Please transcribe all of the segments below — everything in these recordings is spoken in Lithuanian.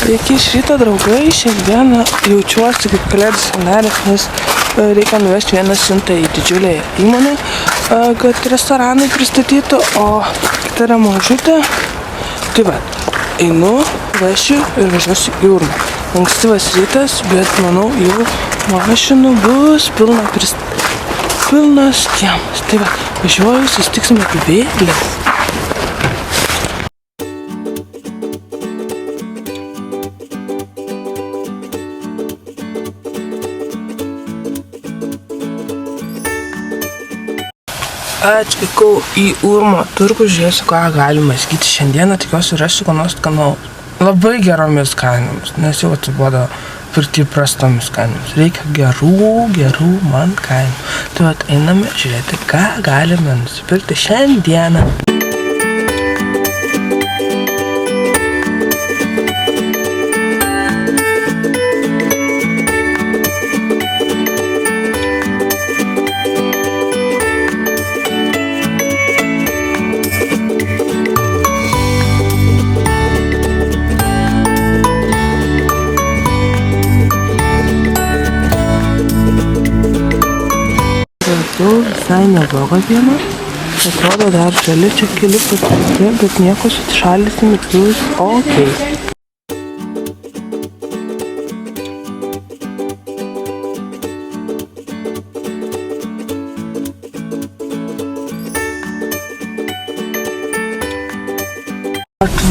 Sveiki iš ryto, draugai. Šiandieną jaučiuosi kaip kalėdų senelis, nes reikia nuvežti vieną siuntą į didžiulę įmonę, kad restoranai pristatytų, o kita yra mažutė. Tai va, einu, vešiu ir važiuosiu į Urmą. Ankstyvas rytas, bet manau jau mašinų bus pilnas kiemas. Tai va, važiuoju, susitiksime vėliau. Atvykau į Urmo turgų, žiūrėsiu, ką galima įsigyti šiandieną. Tikiuosi rasiu ką nors labai geromis kainomis, nes jau atsibodo pirkti įprastomis kainomis. Reikia gerų man kainų. Tai vat einame žiūrėti, ką galime nusipirkti šiandieną. Visai nebloga diena. Atrodo dar žali čia keli pasirinkti, bet nieko susišaldysim ir bus ok.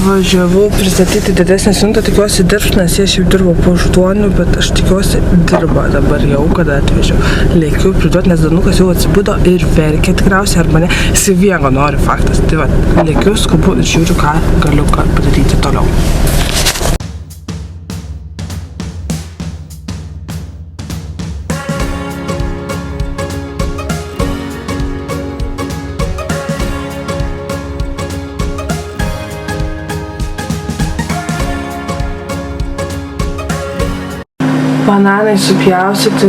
Atvažiavau pristatyti didesnę siuntą, tikiuosi dirbs, nes jie šiaip dirbo po 8, bet aš tikiuosi dirba dabar jau, kada atvežiau. Lėkiu priduoti, nes Danukas jau atsibudo ir verkia tikriausiai, arba ne, jis vieno nori faktas. Tai va, lėkiu, skubu ir žiūriu, ką galiu padaryti toliau. Bananai supjaustyti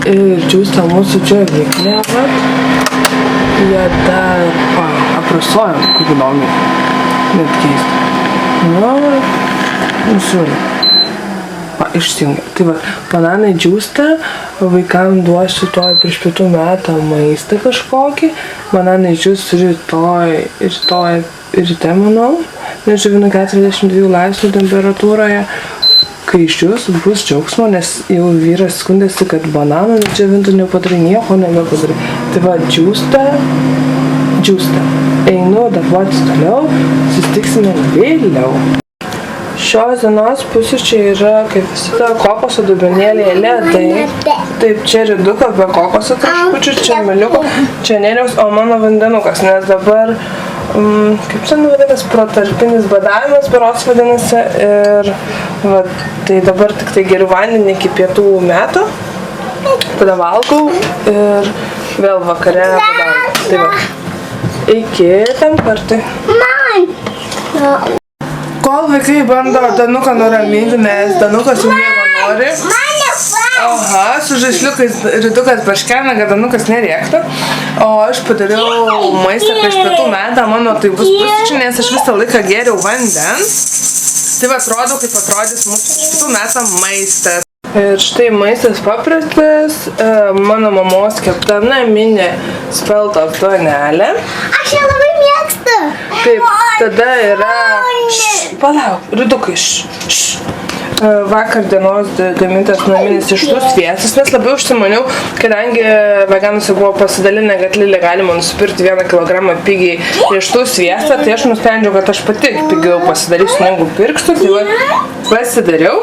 ir džiūsta mūsų džiovyklėje, jie dar aprasojam, kaip įdomiai, net keista. Nusiūlė. Išsijungia. Tai va, bananai džiūsta, vaikam duosiu prieš pietų metą maistą kažkokį. Bananai džiūs rytoj ryte, manau, nedžiovinu 42 laipsnių temperatūroje. Kai išdžius, bus džiaugsmo, nes jau vyras skundėsi, kad bananų nedžiovintų nepadarai, nieko nebepadarai. Tai va, džiūsta. Einu darbuotis toliau, susitiksime vėliau. Šios dienos pusryčiai yra, kaip visada, kokoso dubenėlėje ledai. Taip, čia riduko be kokoso traškučių, čia meliuko, čia neriaus, o mano vandenukas, nes dabar, kaip čia vadinasi, protarpinis badavimas berods vadinasi. Ir va, tai dabar tik tai geriu vandenį iki pietų metų, tada valgau ir vėl vakare badavau. Tai va, iki tam kartui. Kol vaikai bando Danuką nuraminti, nes Danukas jau nieko nori. Aha, su žaisliukais ridukas barškena, kad Danukas nerėktų. O aš padariau maistą prieš pietų metą, mano tai bus pusryčiai, nes aš visą laiką gėriau vandens. Tai va, atrodo, kaip atrodys mūsų prieš pietų metą maistas. Ir štai maistas paprastas, mano mamos kepta naminė speltos duonelė. Aš ją labai mėgstu. Taip, tada yra... Palauk, ridukai, vakar dienos gamintas naminis riešutų sviestas, nes labai užsimaniau, kadangi veganus jau buvo pasidalinę, kad Lilė galima nusipirkti 1 kilogramą pigiai riešutų sviestą, tai aš nusprendžiau, kad aš pati pigiau pasidarysiu, negu pirksiu, tai va, pasidariau,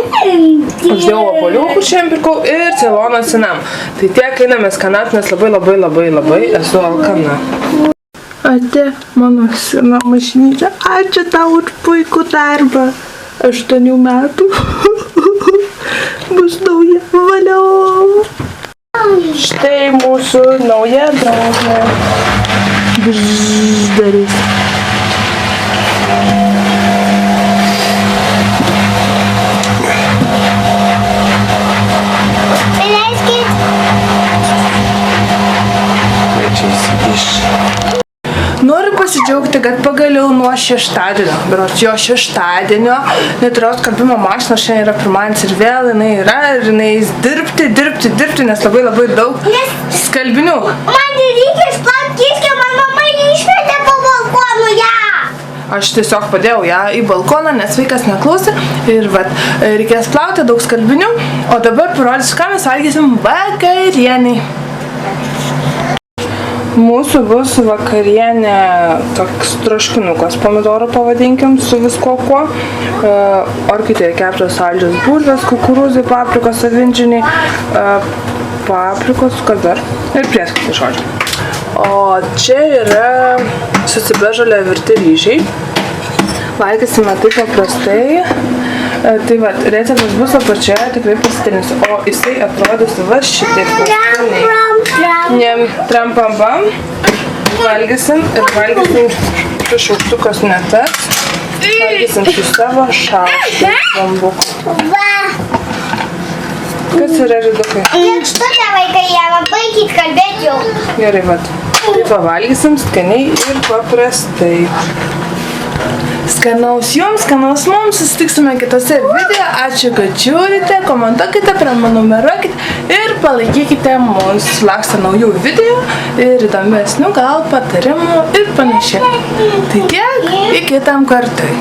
uždėjau obuoliukų, šiandien pirkau ir ceilono cinam. Tai tiek einame skanat, nes labai esu alkana. Ate, mano sena mašinytė, ačiū tau už puikų darbą. 8 metų. Bus nauja, valio. Štai mūsų nauja draugė. Bždaris. Noriu pasidžiaugti, kad pagaliau nuo šeštadienio, berods jo šeštadienio, neturėjau skalbimo mašinos, šiandien yra pirmadienis ir vėl jinai yra ir jinai dirbti, nes labai daug skalbinių. Man reikia išplauti kiškę, man mama išmetė po balkonu ją. Aš tiesiog padėjau ją į balkoną, nes vaikas neklausė ir vat, reikės plauti daug skalbinių, o dabar parodysiu, ką mes valgysim vakarieniai. Mūsų bus vakarienė toks troškinukas pomidoro pavadinkim su visko kuo. Orkaitėje keptos saldžios bulvės, kukurūzai, paprikos, avinžiniai, paprikos, kas dar? Ir prieskoniai žodžiu. O čia yra susibežalė virti ryžiai. Valgysime taip paprastai. Tai va, receptas bus apačioje, tikrai pasitirinsiu. O jisai atrodys va šitaip. Trampambam. Valgysim ir valgysim su šauktukas ne tas. Valgysim su savo šaukštu bambuku. Kas yra ridukai? Lėkštutė vaikai, jie baikit kalbėti jau. Gerai, va. Taip valgysim skaniai ir paprastai. Skanaus jums, skanaus mums, susitiksime kitose video. Ačiū, kad žiūrite, komentuokite, prenumeruokite ir palaikykite mus. Sulauksite naujų video ir įdomesnių gal patarimų ir panašiai. Tai tiek, iki kitam kartui.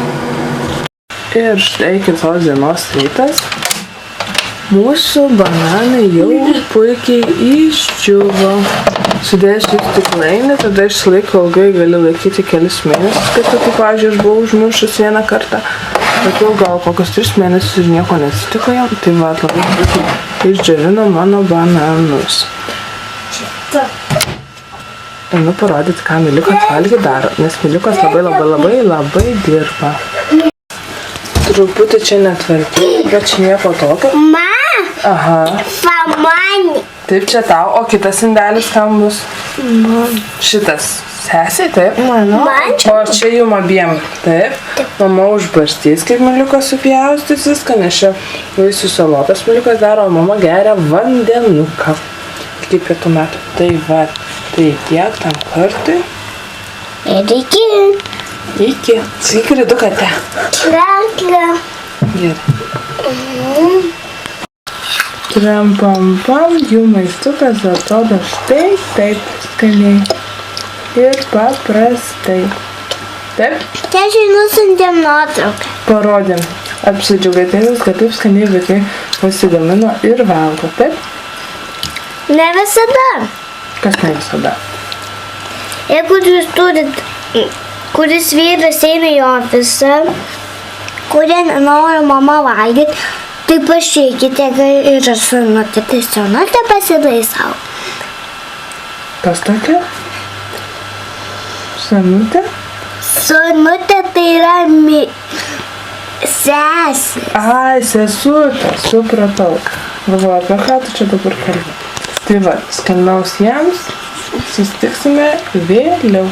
Ir štai kitos dienos rytas. Mūsų bananai jau puikiai išdžiuvo. Sudėsiu į stiklainį, tada išsilaiko ilgai, gali laikyti kelis mėnesius, kad tai, pavyzdžiui, aš buvau užmiršus vieną kartą. Bet jau gal kokius 3 mėnesius ir nieko nesitiko jam. Tai va, labai puikiai išdžiovino mano bananus. Einu parodyti, ką Miliukas valgy daro, nes Miliukas labai dirba. Truputį čia netvarkiai, bet čia nieko tokio. Aha. Famani. Taip, čia tau, o kitas indelis kam bus? Šitas. Sesiai, taip? Man čia. O čia jum abiem. Taip. Mama užbarstys, kaip Miliukas supjaustys viską, nes čia vaisių salotas Miliukas daro, o mama geria vandenuką. Iki 5 metų. Tai va, tai tiek tam kartui. Ir iki. Iki. Sveiki, ridukate. Gerai. Trampam, jų maistukas atrodo štai taip skaniai ir paprastai. Taip? Čia nusintėm nuotrauką. Parodėm. Apsidžiaugiatėmis, kad taip skaniai vaikai pasigamino ir valgo. Taip? Ne visada. Kas ne visada? Jeigu jūs turit, kuris vyras eina į ofisą, kurie nenori mama valgyti, tai pašėkite ir senutė, tai senutė pasidai savo. Kas tokia? Senutė? Senutė tai yra sesė. Ai, sesutė, supratau. Galvoju, apie ką tu čia dabar kalbi. Tai va, skanaus jiems, susitiksime vėliau.